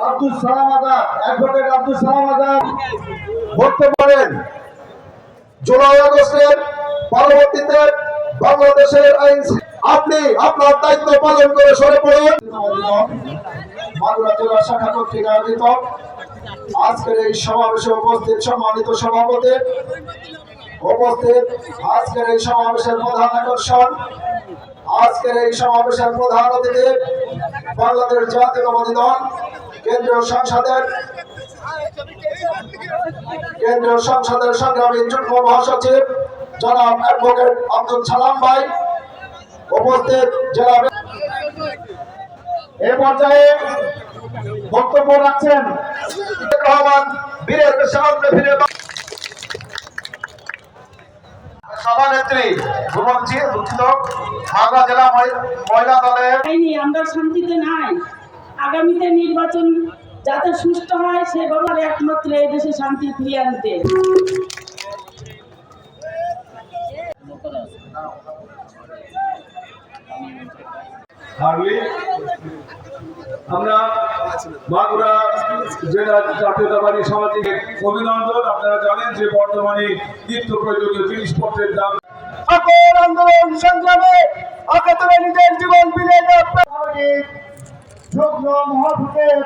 Abdul Salam Azad, advocate Abdul Salam Azad বক্তব্য করেন। জুলাই আগস্টের পরবর্তীতে বাংলাদেশের আইন আপনি আপনার দায়িত্ব পালন করে সরে পড়ুন। মাগুরা জেলা শাখা কর্তৃক আয়োজিত আজকের এই সমাবেশে উপস্থিত সম্মানিত সভাপতি, উপস্থিত আজকের এই সমাবেশের প্রধান আকর্ষণ, আজকের এই সমাবেশের প্রধান অতিথি বাংলাদেশ জাতীয়তাবাদী দল কেন্দ্রীয় সংসদের সংগ্রামী যুগ্ম মহাসচিব জনাব অ্যাডভোকেট আব্দুল সালাম ভাই, উপস্থিত জেলা এ পর্যায়ে বক্তব্য রাখছেন রহমান বীরের সামনে ফিরে সভানেত্রী দুঃখিত মাগুরা জেলা মহিলা দলের। আমরা শান্তিতে নাই, আগামীতে নির্বাচন যাতে সুষ্ঠু হয় সে ব্যাপারে একমাত্র এই দেশে শান্তি ফিরিয়ে আনতে। আমরা মাগুরা জেলা জাতীয়তাবাদী সামাজিক অভিনন্দন। আপনারা জানেন যে বর্তমানে নিত্য প্রয়োজনীয় জিনিসপত্রের দাম সকল আন্দোলন সংগ্রামে অকাতরে নিজের জীবন বিলিয়ে দেওয়া যুগ্ম মহাসচিব